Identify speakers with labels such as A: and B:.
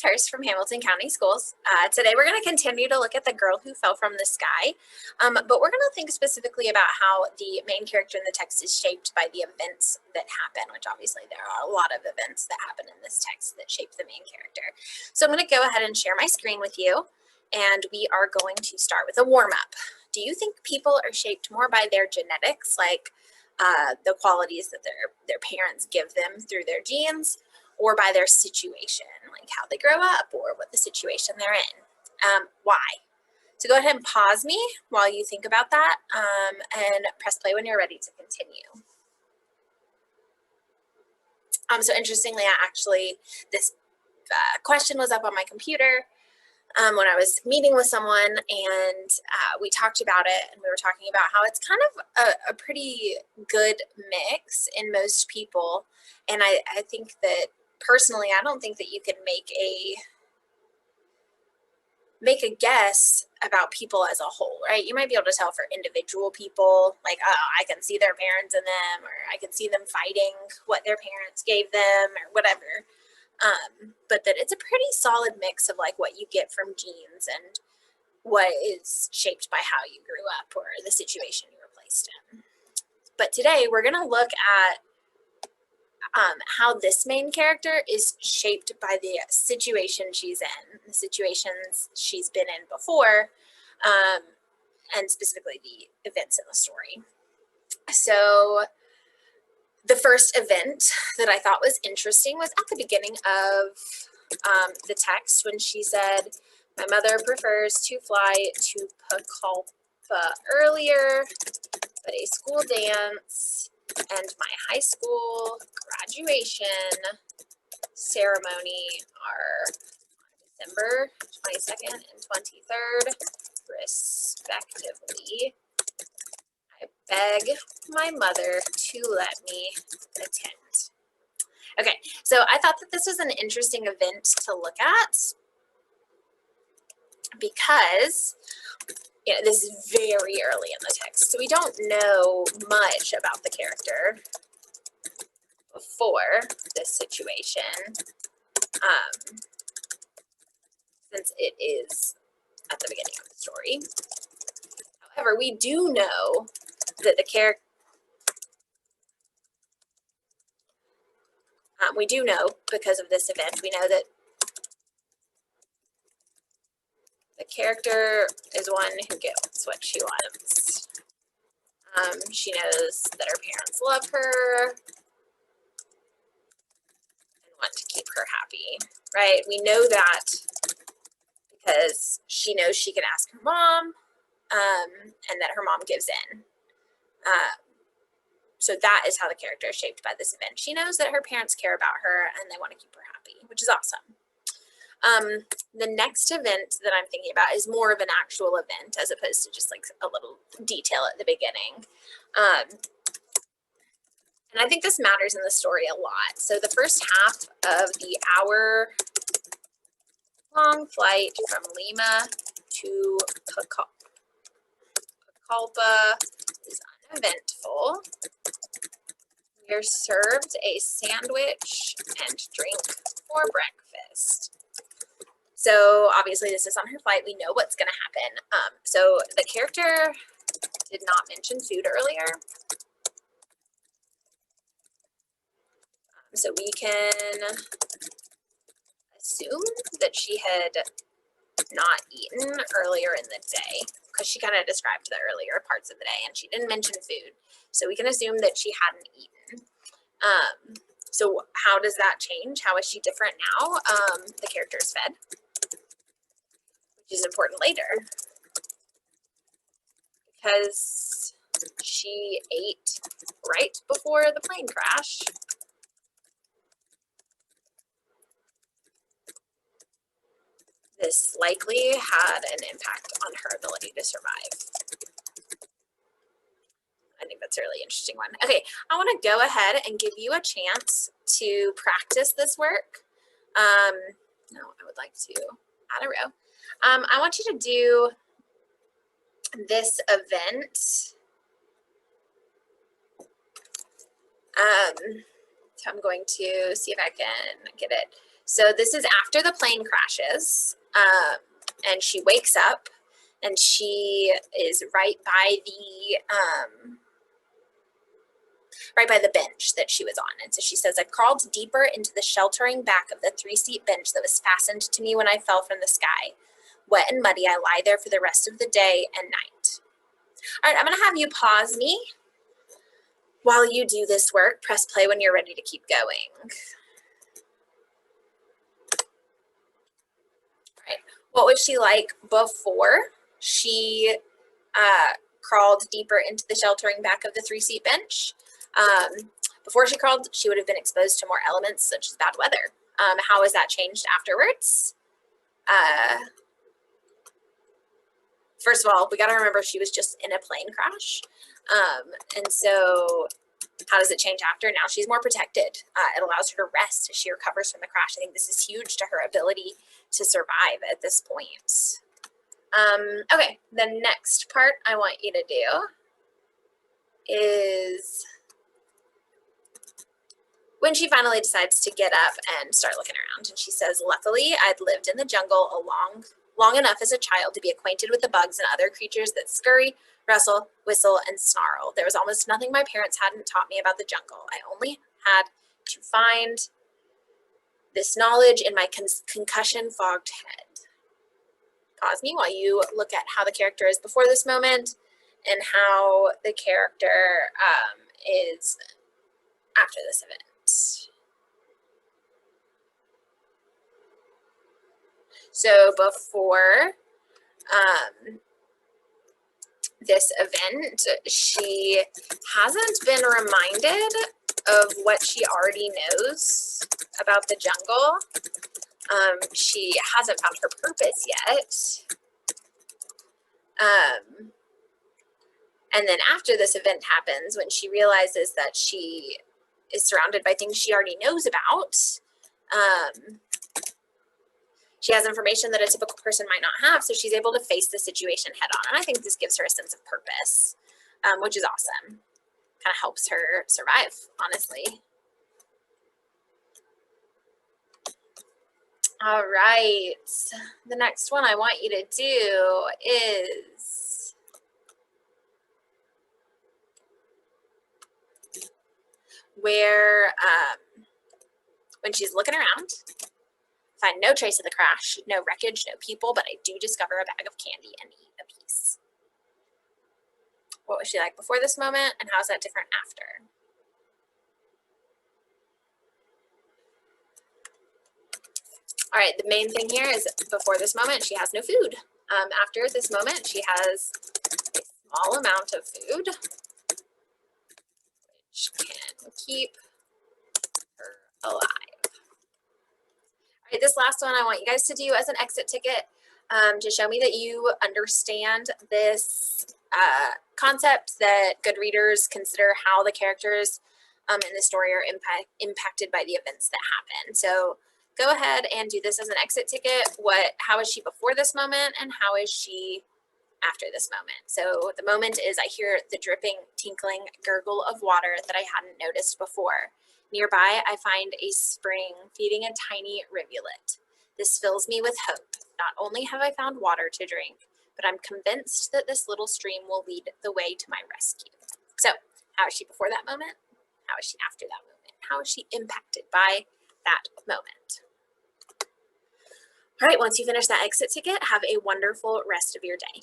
A: Hurst from Hamilton County Schools. Today we're going to continue to look at The Girl Who Fell from the Sky, but we're going to think specifically about how the main character in the text is shaped by the events that happen, which obviously there are a lot of events that happen in this text that shape the main character. So I'm going to go ahead and share my screen with you, and we are going to start with a warm-up. Do you think people are shaped more by their genetics, like the qualities that their parents give them through their genes, or by their situation, like how they grow up or what the situation they're in? Why? So go ahead and pause me while you think about that, and press play when you're ready to continue. So interestingly, this question was up on my computer when I was meeting with someone, and we talked about it, and we were talking about how it's kind of a pretty good mix in most people. And I think that personally, I don't think that you can make a guess about people as a whole, right? You might be able to tell for individual people, like, oh, I can see their parents in them, or I can see them fighting what their parents gave them, or whatever. But that it's a pretty solid mix of like what you get from genes and what is shaped by how you grew up or the situation you were placed in. But today we're going to look at how this main character is shaped by the situation she's in, the situations she's been in before, and specifically the events in the story. So the first event that I thought was interesting was at the beginning of the text when she said, "My mother prefers to fly to Pucallpa earlier, but a school dance and my high school graduation ceremony are December 22nd and 23rd, respectively. I beg my mother to let me attend." Okay, so I thought that this was an interesting event to look at because this is very early in the text, so we don't know much about the character before this situation, since it is at the beginning of the story. However, we do know that the character, we do know because of this event, we know that the character is one who gets what she wants. She knows that her parents love her and want to keep her happy, right? We know that because she knows she can ask her mom, and that her mom gives in. So that is how the character is shaped by this event. She knows that her parents care about her and they want to keep her happy, which is awesome. The next event that I'm thinking about is more of an actual event as opposed to just like a little detail at the beginning. And I think this matters in the story a lot. So the first half of the hour-long flight from Lima to Pucallpa is uneventful. We are served a sandwich and drink for breakfast. So obviously this is on her flight. We know what's going to happen. So the character did not mention food earlier. So we can assume that she had not eaten earlier in the day because she kind of described the earlier parts of the day and she didn't mention food. So we can assume that she hadn't eaten. So how does that change? How is she different now? The character is fed, which is important later because she ate right before the plane crash. This likely had an impact on her ability to survive. I think that's a really interesting one. Okay, I want to go ahead and give you a chance to practice this work. No, I would like to add a row. I want you to do this event. So I'm going to see if I can get it. So this is after the plane crashes, and she wakes up, and she is right by the bench that she was on. And so she says, I crawled deeper into the sheltering back of the 3-seat bench that was fastened to me when I fell from the sky. Wet and muddy, I lie there for the rest of the day and night. All right, I'm going to have you pause me while you do this work. Press play when you're ready to keep going. All right, what was she like before she crawled deeper into the sheltering back of the 3-seat bench? Before she crawled, she would have been exposed to more elements such as bad weather. How has that changed afterwards? First of all, we got to remember she was just in a plane crash. And so how does it change after? Now she's more protected. It allows her to rest as she recovers from the crash. I think this is huge to her ability to survive at this point. Okay, the next part I want you to do is when she finally decides to get up and start looking around. And she says, luckily, I'd lived in the jungle long enough as a child to be acquainted with the bugs and other creatures that scurry, rustle, whistle, and snarl. There was almost nothing my parents hadn't taught me about the jungle. I only had to find this knowledge in my concussion-fogged head. Pause me while you look at how the character is before this moment and how the character is after this event. So before this event, she hasn't been reminded of what she already knows about the jungle. She hasn't found her purpose yet. And then after this event happens, when she realizes that she is surrounded by things she already knows about, she has information that a typical person might not have, so she's able to face the situation head on. And I think this gives her a sense of purpose, which is awesome. Kind of helps her survive, honestly. All right, the next one I want you to do is where when she's looking around, find no trace of the crash, no wreckage, no people, but I do discover a bag of candy and eat a piece. What was she like before this moment, and how's that different after? All right, the main thing here is before this moment, she has no food. After this moment, she has a small amount of food, which can keep her alive. All right, this last one I want you guys to do as an exit ticket to show me that you understand this concept, that good readers consider how the characters in the story are impacted by the events that happen. So go ahead and do this as an exit ticket. How is she before this moment, and how is she after this moment? So the moment is I hear the dripping, tinkling gurgle of water that I hadn't noticed before. Nearby, I find a spring feeding a tiny rivulet. This fills me with hope. Not only have I found water to drink, but I'm convinced that this little stream will lead the way to my rescue. So how is she before that moment? How is she after that moment? How is she impacted by that moment? All right, once you finish that exit ticket, have a wonderful rest of your day.